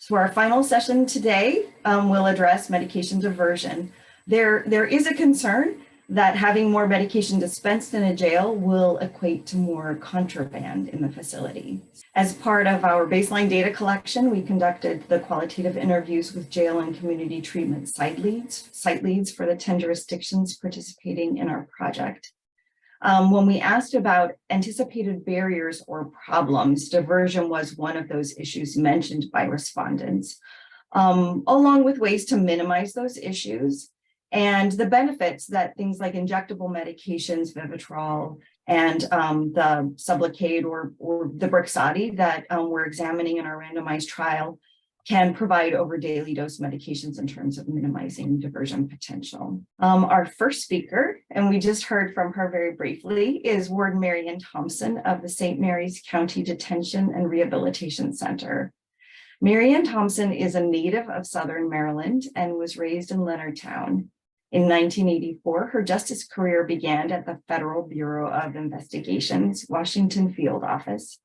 So our final session today will address medication diversion. There is a concern that having more medication dispensed in a jail will equate to more contraband in the facility. As part of our baseline data collection, we conducted the qualitative interviews with jail and community treatment site leads for the 10 jurisdictions participating in our project. When we asked about anticipated barriers or problems, diversion was one of those issues mentioned by respondents, along with ways to minimize those issues and the benefits that things like injectable medications, Vivitrol, and the Sublocade or the Brixadi that we're examining in our randomized trial can provide over daily dose medications in terms of minimizing diversion potential. Our first speaker, and we just heard from her very briefly, is Warden Marian Thompson of the St. Mary's County Detention and Rehabilitation Center. Marian Thompson is a native of Southern Maryland and was raised in Leonardtown. In 1984, her justice career began at the Federal Bureau of Investigation's Washington Field Office.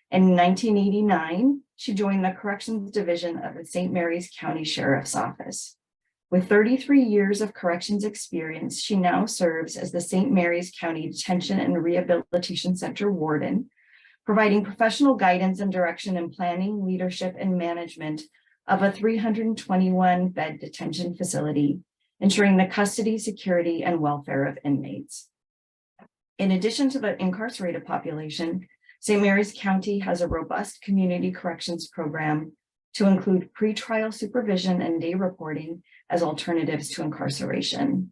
In 1989, she joined the Corrections Division of the St. Mary's County Sheriff's Office. With 33 years of corrections experience, she now serves as the St. Mary's County Detention and Rehabilitation Center Warden, providing professional guidance and direction in planning, leadership, and management of a 321-bed detention facility, ensuring the custody, security, and welfare of inmates. In addition to the incarcerated population, St. Mary's County has a robust community corrections program to include pretrial supervision and day reporting as alternatives to incarceration.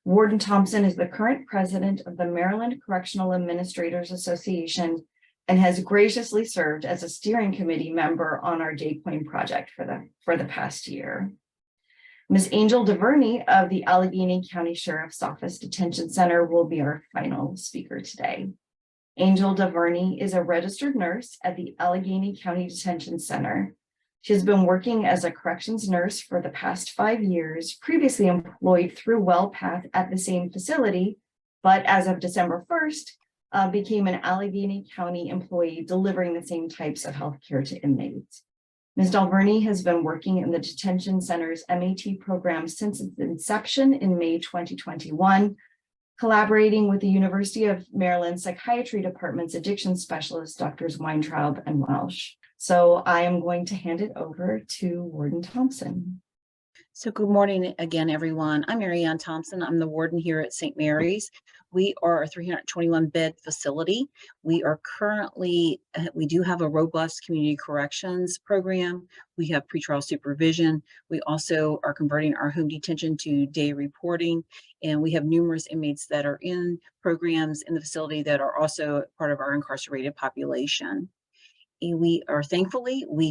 Warden Thompson is the current president of the Maryland Correctional Administrators Association and has graciously served as a steering committee member on our Daycoin project for the past year. Ms. Angel Dalverny of the Allegany County Sheriff's Office Detention Center will be our final speaker today. Angel Dalverny is a registered nurse at the Allegany County Detention Center. She has been working as a corrections nurse for the past 5 years, previously employed through WellPath at the same facility, but as of December 1st, became an Allegany County employee delivering the same types of healthcare to inmates. Ms. Dalverny has been working in the detention center's MAT program since its inception in May 2021, collaborating with the University of Maryland Psychiatry Department's addiction specialists, Drs. Weintraub and Welsh. So I am going to hand it over to Warden Thompson. So good morning again, everyone. I'm Marianne Thompson. I'm the warden here at St. Mary's. We are a 321-bed facility. We are currently, we do have a robust community corrections program. We have pretrial supervision. We also are converting our home detention to day reporting. And we have numerous inmates that are in programs in the facility that are also part of our incarcerated population. We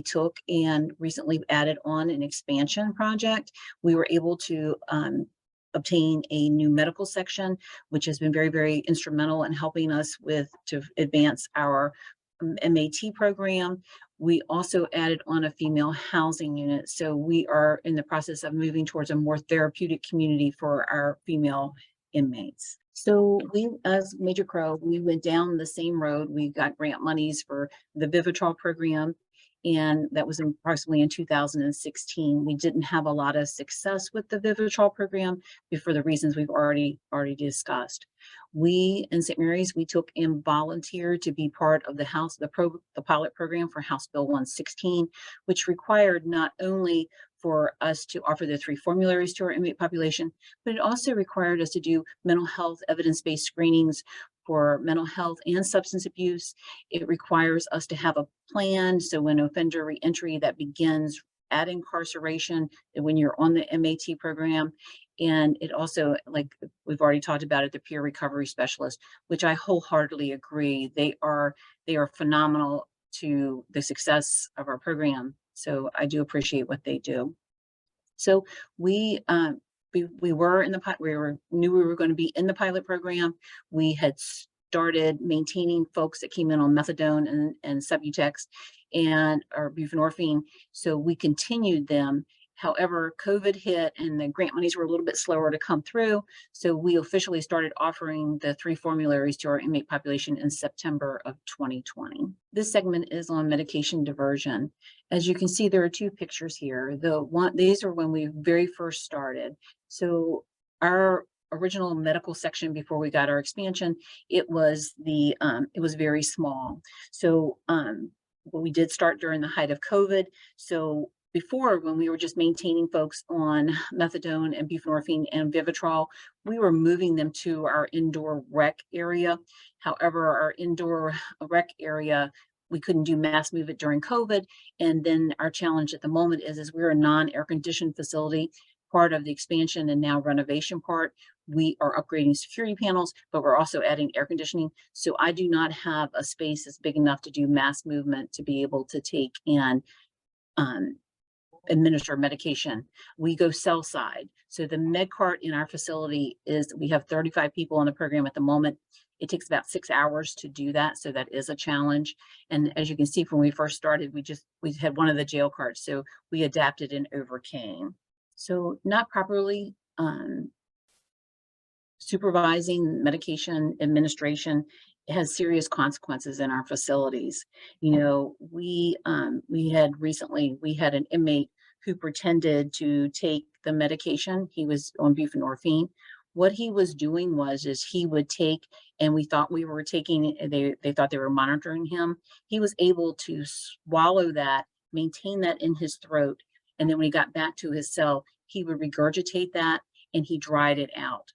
took and recently added on an expansion project. We were able to obtain a new medical section, which has been very, very instrumental in helping us to advance our MAT program. We also added on a female housing unit. So we are in the process of moving towards a more therapeutic community for our female inmates. So we, as Major Crow, we went down the same road. We got grant monies for the Vivitrol program, and that was approximately in 2016. We didn't have a lot of success with the Vivitrol program for the reasons we've already discussed. We in St. Mary's, we took and volunteered to be part of the pilot program for House Bill 116, which required not only for us to offer the 3 formularies to our inmate population, but it also required us to do mental health evidence-based screenings for mental health and substance abuse. It requires us to have a plan. So when offender reentry that begins at incarceration, when you're on the MAT program, and it also, like we've already talked about it, the peer recovery specialist, which I wholeheartedly agree, they are phenomenal to the success of our program. So I do appreciate what they do. So we knew we were going to be in the pilot program. We had started maintaining folks that came in on methadone and Subutex or buprenorphine. So we continued them, However, COVID hit and the grant monies were a little bit slower to come through. So we officially started offering the 3 formularies to our inmate population in September of 2020. This segment is on medication diversion. As you can see, there are 2 pictures here. These are when we very first started. So our original medical section before we got our expansion, it was very small. So we did start during the height of COVID. So before, when we were just maintaining folks on methadone and buprenorphine and Vivitrol, we were moving them to our indoor rec area. However, our indoor rec area, we couldn't do mass movement during COVID. And then our challenge at the moment is we're a non-air conditioned facility. Part of the expansion and now renovation part, we are upgrading security panels, but we're also adding air conditioning. So I do not have a space that's big enough to do mass movement to be able to take and administer medication. We go cell side. So the med cart in our facility we have 35 people on the program at the moment. It takes about 6 hours to do that. So that is a challenge. And as you can see, from when we first started, we had one of the jail carts. So we adapted and overcame. So not properly supervising medication administration has serious consequences in our facilities. You know, we had an inmate who pretended to take the medication. He was on buprenorphine. What he was doing is he would take, and we thought we were taking, they thought they were monitoring him. He was able to swallow that, maintain that in his throat. And then when he got back to his cell, he would regurgitate that and he dried it out.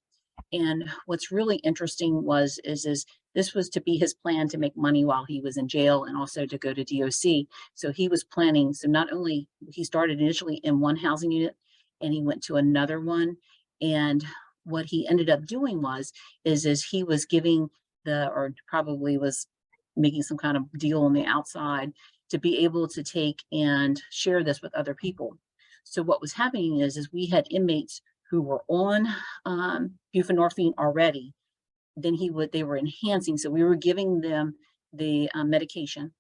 And what's really interesting is this was to be his plan to make money while he was in jail and also to go to DOC. So he was planning, so not only he started initially in one housing unit and he went to another one. And what he ended up doing is he was giving or probably was making some kind of deal on the outside to be able to take and share this with other people. So what was happening is we had inmates who were on buprenorphine already. Then they were enhancing. So we were giving them the medication,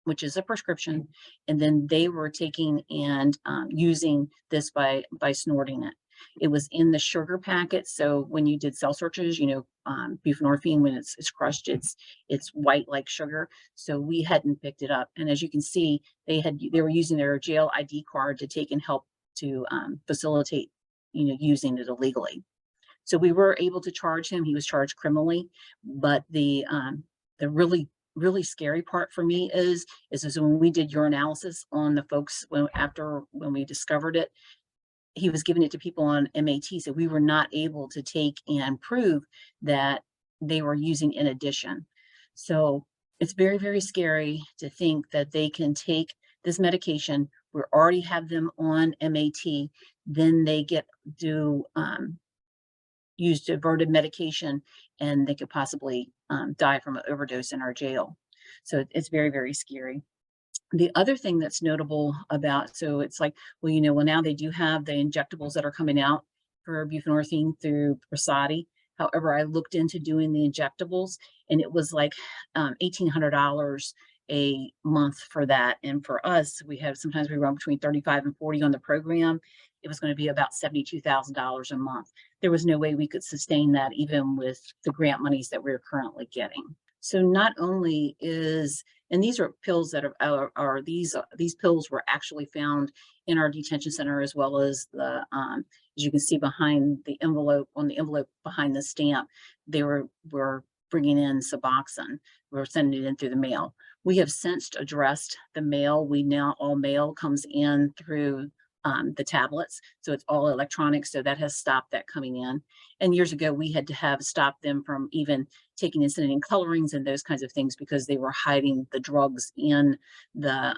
which is a prescription, and then they were taking and using this by snorting it. It was in the sugar packet. So when you did cell searches, you know, buprenorphine, when it's crushed, it's white like sugar. So we hadn't picked it up. And as you can see, they were using their jail ID card to take and help to facilitate, you know, using it illegally. So we were able to charge him. He was charged criminally, but the really scary part for me is when we did urinalysis on the folks when we discovered it, he was giving it to people on MAT. So we were not able to take and prove that they were using in addition. So it's very, very scary to think that they can take this medication. We already have them on MAT, then they use diverted medication and they could possibly die from an overdose in our jail. So it's very, very scary. The other thing that's notable about, so it's like, well, you know, well, now they do have the injectables that are coming out for buprenorphine through Brasadi. However, I looked into doing the injectables and it was like $1,800 a month for that. And for us, sometimes we run between 35 and 40 on the program. It was going to be about $72,000 a month. There was no way we could sustain that even with the grant monies that we're currently getting. So not only and these are pills that these pills were actually found in our detention center, as well as as you can see behind the envelope, on the envelope behind the stamp, they were bringing in Suboxone. We're sending it in through the mail. We have since addressed the mail. All mail comes in through the tablets. So it's all electronic. So that has stopped that coming in. And years ago, we had to have stopped them from even taking and sending in colorings and those kinds of things because they were hiding the drugs in the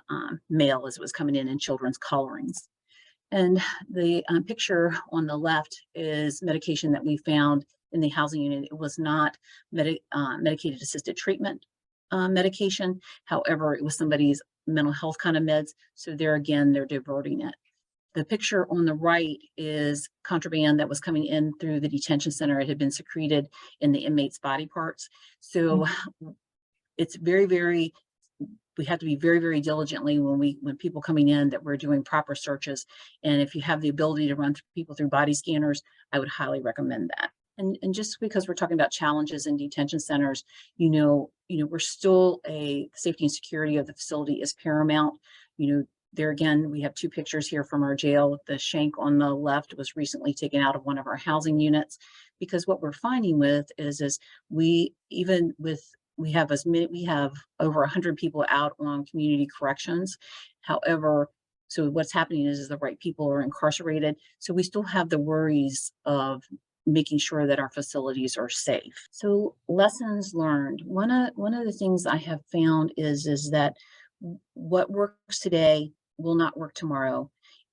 mail as it was coming in children's colorings. And the picture on the left is medication that we found in the housing unit. It was not medicated assisted treatment medication. However, it was somebody's mental health kind of meds. So there again, they're diverting it. The picture on the right is contraband that was coming in through the detention center. It had been secreted in the inmates' body parts. So it's very, very we have to be very, very diligently when people coming in that we're doing proper searches. And if you have the ability to run people through body scanners, I would highly recommend that. And just because we're talking about challenges in detention centers, we're still safety and security of the facility is paramount. There again, we have two pictures here from our jail. The shank on the left was recently taken out of one of our housing units, because what we're finding is we have over 100 people out on community corrections. However, so what's happening is the right people are incarcerated. So we still have the worries of making sure that our facilities are safe. So lessons learned. One of the things I have found is that what works today will not work tomorrow.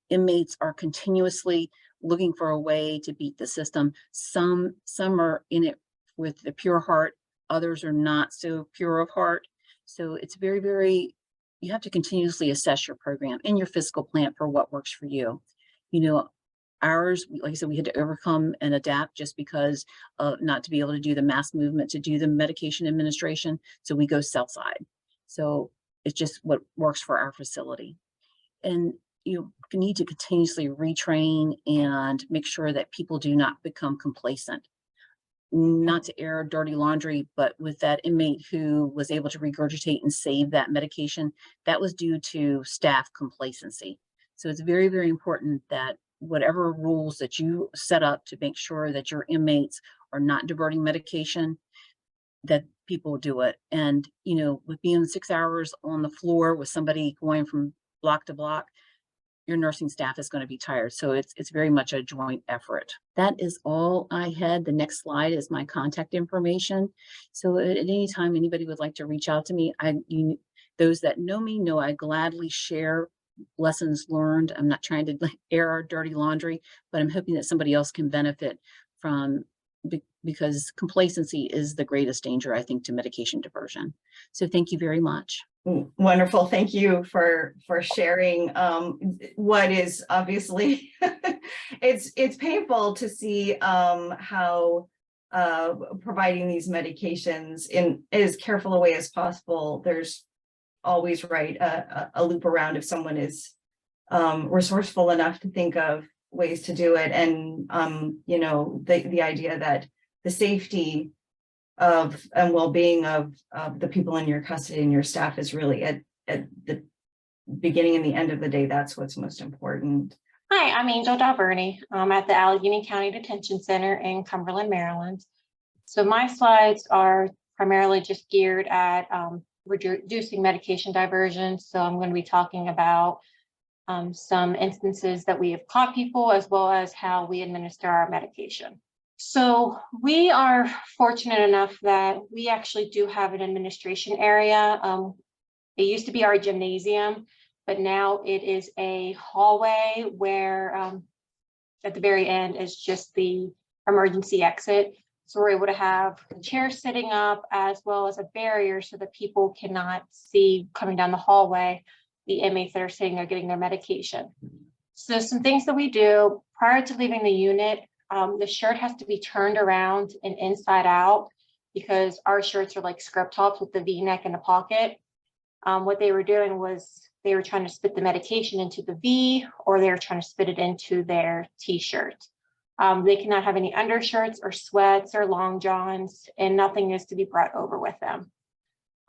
Inmates are continuously looking for a way to beat the system. Some are in it with the pure heart, others are not so pure of heart. So it's very, very, you have to continuously assess your program and your fiscal plan for what works for you. Ours, like I said, we had to overcome and adapt just because not to be able to do the mass movement, to do the medication administration. So we go south side. So it's just what works for our facility. And you need to continuously retrain and make sure that people do not become complacent. Not to air dirty laundry, but with that inmate who was able to regurgitate and save that medication, that was due to staff complacency. So it's very, very important that whatever rules that you set up to make sure that your inmates are not diverting medication, that people do it. And, with being 6 hours on the floor with somebody going from block to block, your nursing staff is going to be tired. So it's very much a joint effort. That is all I had. The next slide is my contact information. So at any time anybody would like to reach out to me, those that know me know I gladly share lessons learned. I'm not trying to air our dirty laundry, but I'm hoping that somebody else can benefit from, because complacency is the greatest danger, I think, to medication diversion. So thank you very much. Wonderful. Thank you for sharing what is obviously it's painful to see how providing these medications in as careful a way as possible. There's always a loop around if someone is resourceful enough to think of ways to do it. And the idea that the safety of and well-being of the people in your custody and your staff is really at the beginning and the end of the day. That's what's most important. Hi, I'm Angel Dalverny. I'm at the Allegany County Detention Center in Cumberland, Maryland. So my slides are primarily just geared at reducing medication diversion. So I'm going to be talking about some instances that we have caught people, as well as how we administer our medication. So we are fortunate enough that we actually do have an administration area. It used to be our gymnasium, but now it is a hallway where at the very end is just the emergency exit. So we're able to have chairs sitting up, as well as a barrier so that people cannot see coming down the hallway the inmates that are sitting there getting their medication. So some things that we do prior to leaving the unit, the shirt has to be turned around and inside out, because our shirts are like scrub tops with the V-neck and the pocket. What they were doing was they were trying to spit the medication into the V, or they were trying to spit it into their t-shirt. They cannot have any undershirts or sweats or long johns, and nothing is to be brought over with them.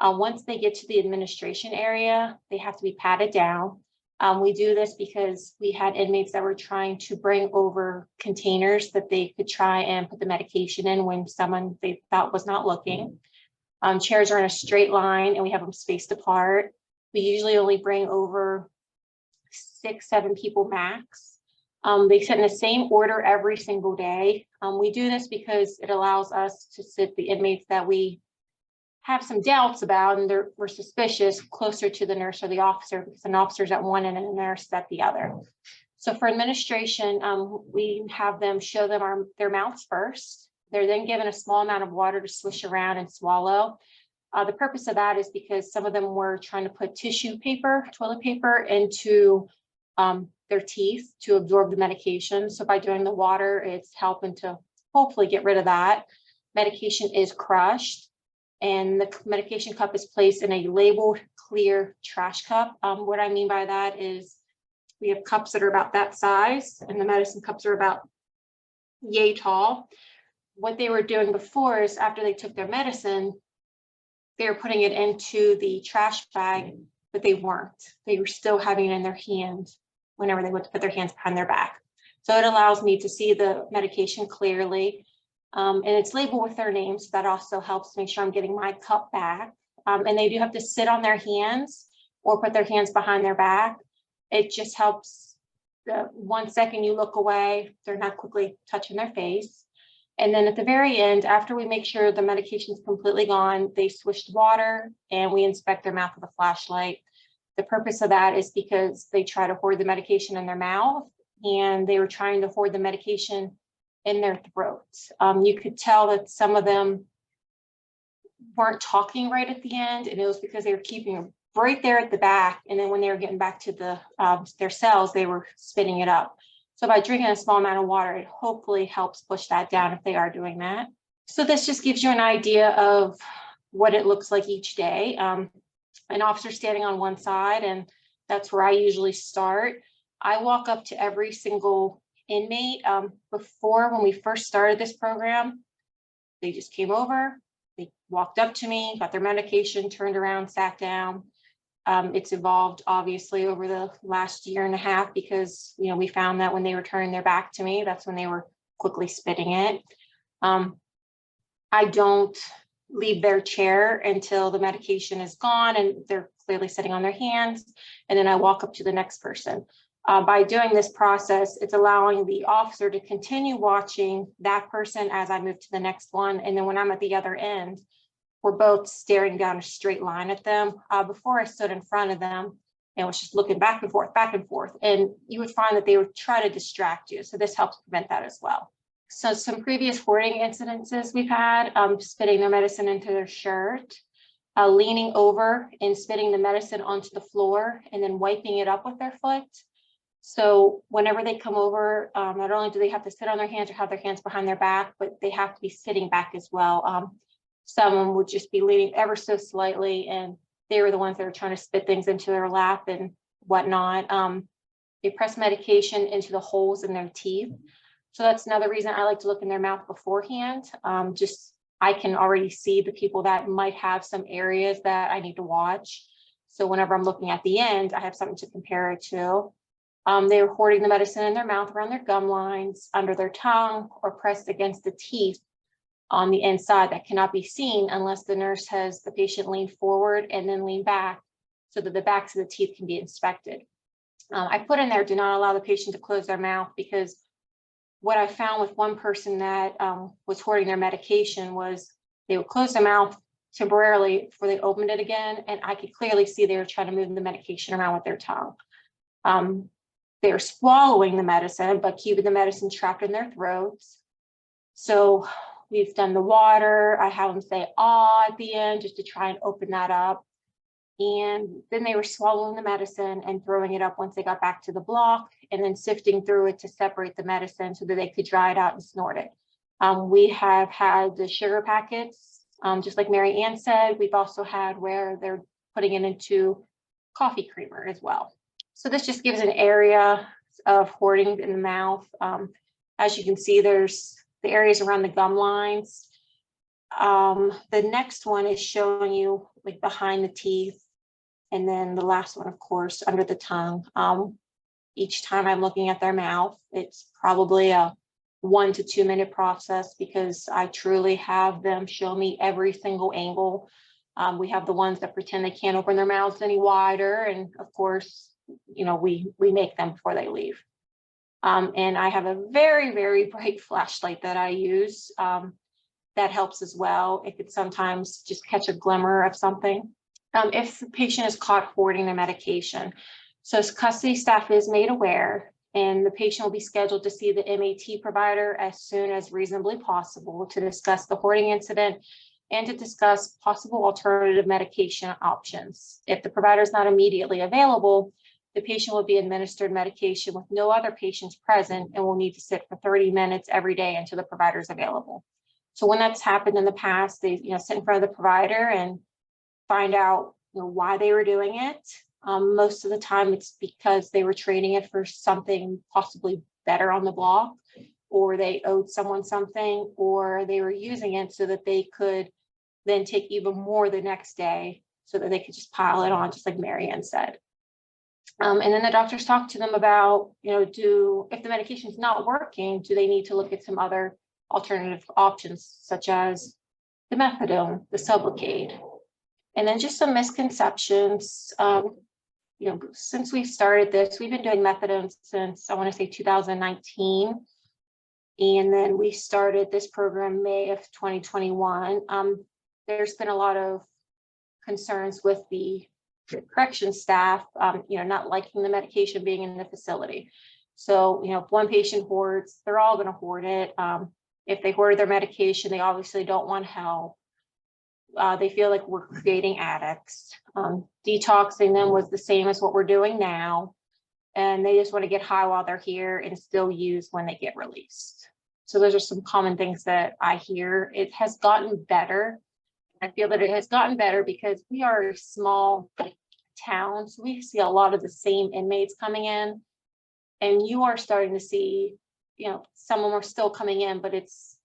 Once they get to the administration area, they have to be patted down. We do this because we had inmates that were trying to bring over containers that they could try and put the medication in when someone they thought was not looking. Chairs are in a straight line and we have them spaced apart. We usually only bring over 6-7 people max. They sit in the same order every single day. We do this because it allows us to sit the inmates that we have some doubts about and we're suspicious closer to the nurse or the officer, because an officer's at one end and a nurse at the other. So for administration, we have them show them their mouths first. They're then given a small amount of water to swish around and swallow. The purpose of that is because some of them were trying to put tissue paper, toilet paper into their teeth to absorb the medication. So by doing the water, it's helping to hopefully get rid of that. Medication is crushed, and the medication cup is placed in a labeled clear trash cup. What I mean by that is we have cups that are about that size, and the medicine cups are about yay tall. What they were doing before is after they took their medicine, they were putting it into the trash bag, but they weren't. They were still having it in their hand whenever they went to put their hands behind their back. So it allows me to see the medication clearly. And it's labeled with their names. So that also helps make sure I'm getting my cup back. And they do have to sit on their hands or put their hands behind their back. It just helps. The 1 second you look away, they're not quickly touching their face. And then at the very end, after we make sure the medication is completely gone, they switched water and we inspect their mouth with a flashlight. The purpose of that is because they try to hoard the medication in their mouth, and they were trying to hoard the medication in their throats. You could tell that some of them weren't talking right at the end, and it was because they were keeping them right there at the back. And then when they were getting back to the their cells, they were spitting it up. So by drinking a small amount of water, it hopefully helps push that down if they are doing that. So this just gives you an idea of what it looks like each day. An officer standing on one side, and that's where I usually start. I walk up to every single inmate. Before, when we first started this program, they just came over, they walked up to me, got their medication, turned around, sat down. It's evolved obviously over the last year and a half because, you know, we found that when they were turning their back to me, that's when they were quickly spitting it. I don't leave their chair until the medication is gone and they're clearly sitting on their hands. And then I walk up to the next person. By doing this process, it's allowing the officer to continue watching that person as I move to the next one. And then when I'm at the other end, we're both staring down a straight line at them. Before I stood in front of them and was just looking back and forth, and you would find that they would try to distract you. So this helps prevent that as well. So some previous hoarding incidences we've had, spitting their medicine into their shirt, leaning over and spitting the medicine onto the floor and then wiping it up with their foot. So whenever they come over, not only do they have to sit on their hands or have their hands behind their back, but they have to be sitting back as well. Some of them would just be leaning ever so slightly, and they were the ones that were trying to spit things into their lap and whatnot. They press medication into the holes in their teeth. So that's another reason I like to look in their mouth beforehand. Just I can already see the people that might have some areas that I need to watch. So whenever I'm looking at the end, I have something to compare it to. They were hoarding the medicine in their mouth, around their gum lines, under their tongue, or pressed against the teeth on the inside that cannot be seen unless the nurse has the patient lean forward and then lean back so that the backs of the teeth can be inspected. I put in there, do not allow the patient to close their mouth, because what I found with one person that was hoarding their medication was they would close their mouth temporarily before they opened it again. And I could clearly see they were trying to move the medication around with their tongue. They were swallowing the medicine, but keeping the medicine trapped in their throats. So we've done the water. I have them say "ah" at the end just to try and open that up. And then they were swallowing the medicine and throwing it up once they got back to the block, and then sifting through it to separate the medicine so that they could dry it out and snort it. We have had the sugar packets, just like Mary Ann said. We've also had where they're putting it into coffee creamer as well. So this just gives an area of hoarding in the mouth. As you can see, there's the areas around the gum lines. The next one is showing you like behind the teeth. And then the last one, of course, under the tongue. Each time I'm looking at their mouth, it's probably a 1 to 2 minute process because I truly have them show me every single angle. We have the ones that pretend they can't open their mouths any wider. And of course, you know, we make them before they leave. And I have a very, very bright flashlight that I use. That helps as well. It could sometimes just catch a glimmer of something. If the patient is caught hoarding their medication, so custody staff is made aware, and the patient will be scheduled to see the MAT provider as soon as reasonably possible to discuss the hoarding incident and to discuss possible alternative medication options. If the provider is not immediately available, the patient will be administered medication with no other patients present and will need to sit for 30 minutes every day until the provider is available. So when that's happened in the past, they sit in front of the provider and find out why they were doing it. Most of the time it's because they were trading it for something possibly better on the block, or they owed someone something, or they were using it so that they could then take even more the next day so that they could just pile it on, just like Marianne said. And then the doctors talked to them about, if the medication is not working, do they need to look at some other alternative options, such as the methadone, the Sublocade. And then just some misconceptions. Since we started this, we've been doing methadone since, I want to say 2019. And then we started this program May of 2021. There's been a lot of concerns with the corrections staff, not liking the medication being in the facility. So, if one patient hoards, they're all going to hoard it. If they hoard their medication, they obviously don't want help. They feel like we're creating addicts. Detoxing them was the same as what we're doing now. And they just want to get high while they're here and still use when they get released. So those are some common things that I hear. It has gotten better. I feel that it has gotten better because we are a small town. So we see a lot of the same inmates coming in. And you are starting to see, some of them are still coming in, but it's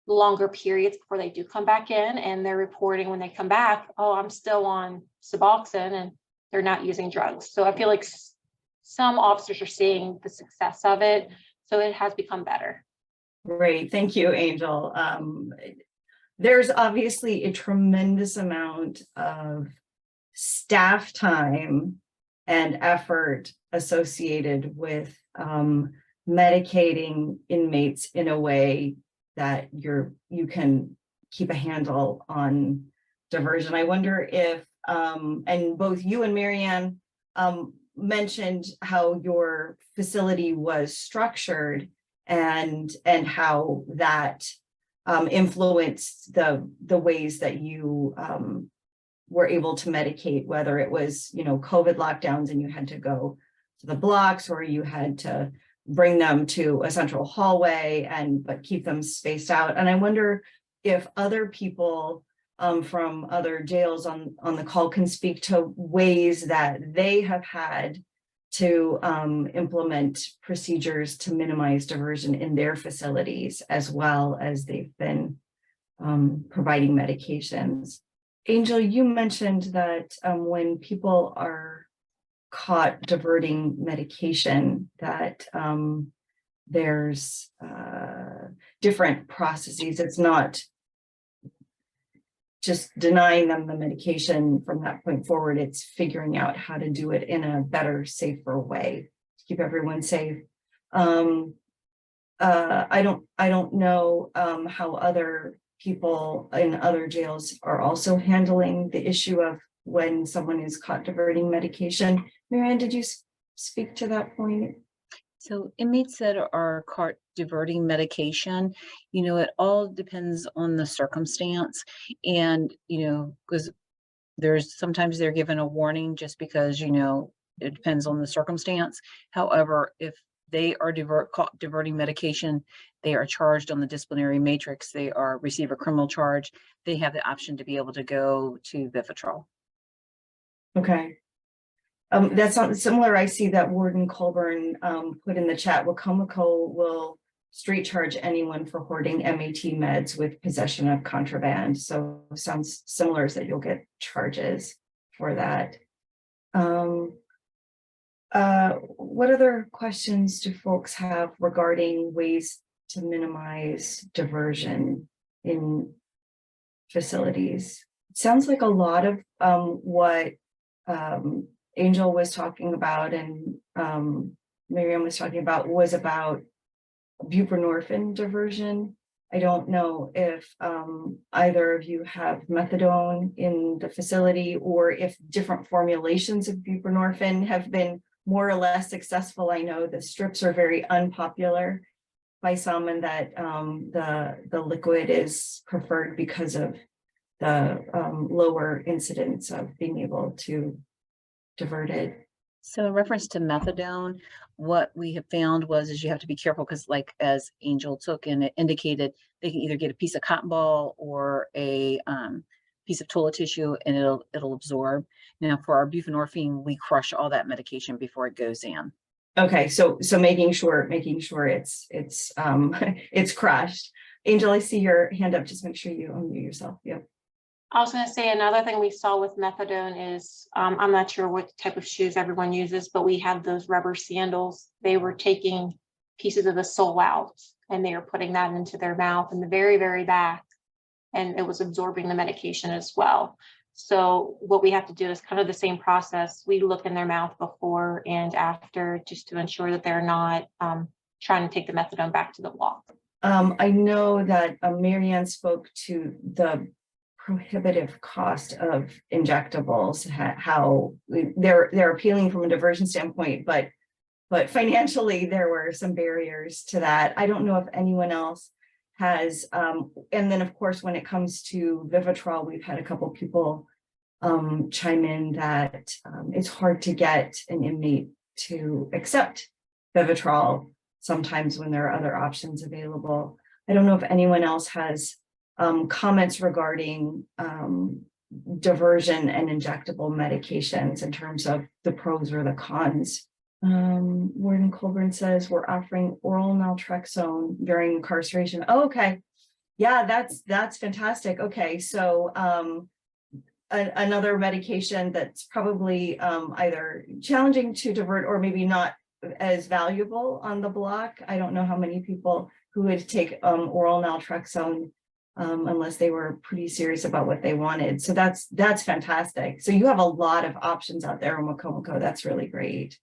longer periods before they do come back in, and they're reporting when they come back, oh, I'm still on Suboxone, and they're not using drugs. So I feel like some officers are seeing the success of it. So it has become better. Great. Thank you, Angel. There's obviously a tremendous amount of staff time and effort associated with medicating inmates in a way that you can keep a handle on diversion. I wonder if, and both you and Marianne mentioned how your facility was structured and how that influenced the ways that you were able to medicate, whether it was, COVID lockdowns and you had to go to the blocks, or you had to bring them to a central hallway but keep them spaced out. And I wonder if other people from other jails on the call can speak to ways that they have had to implement procedures to minimize diversion in their facilities, as well as they've been providing medications. Angel, you mentioned that when people are caught diverting medication, that there's different processes. It's not just denying them the medication from that point forward. It's figuring out how to do it in a better, safer way to keep everyone safe. I don't know how other people in other jails are also handling the issue of when someone is caught diverting medication. Marianne, did you speak to that point? So inmates that are caught diverting medication, it all depends on the circumstance. And, because sometimes they're given a warning just because, it depends on the circumstance. However, if they are caught diverting medication, they are charged on the disciplinary matrix. They receive a criminal charge. They have the option to be able to go to Vivitrol. Okay. That's something similar. I see that Warden Colburn put in the chat. Wacomico will street charge anyone for hoarding MAT meds with possession of contraband. So sounds similar, is that you'll get charges for that. What other questions do folks have regarding ways to minimize diversion in facilities? It sounds like a lot of what Angel was talking about and Miriam was talking about was about buprenorphine diversion. I don't know if either of you have methadone in the facility, or if different formulations of buprenorphine have been more or less successful. I know the strips are very unpopular by some, and that the liquid is preferred because of the lower incidence of being able to divert it. So in reference to methadone, what we have found is you have to be careful because, like as Angel took and it indicated, they can either get a piece of cotton ball or a piece of toilet tissue and it'll absorb. Now for our buprenorphine, we crush all that medication before it goes in. Okay, so making sure it's it's crushed. Angel, I see your hand up. Just make sure you unmute yourself. Yep. I was going to say another thing we saw with methadone is, I'm not sure what type of shoes everyone uses, but we had those rubber sandals. They were taking pieces of the sole out and they were putting that into their mouth in the very, very back, and it was absorbing the medication as well. So what we have to do is kind of the same process. We look in their mouth before and after just to ensure that they're not trying to take the methadone back to the block. I know that Marianne spoke to the prohibitive cost of injectables, how they're appealing from a diversion standpoint, but financially there were some barriers to that. I don't know if anyone else has, and then of course, when it comes to Vivitrol, we've had a couple people chime in that it's hard to get an inmate to accept Vivitrol sometimes when there are other options available. I don't know if anyone else has comments regarding diversion and injectable medications in terms of the pros or the cons. Warden Colburn says we're offering oral naltrexone during incarceration. Oh, okay. Yeah, that's fantastic. Okay, so another medication that's probably either challenging to divert or maybe not as valuable on the block. I don't know how many people who would take oral naltrexone unless they were pretty serious about what they wanted. So that's fantastic. So you have a lot of options out there in Wacomico. That's really great.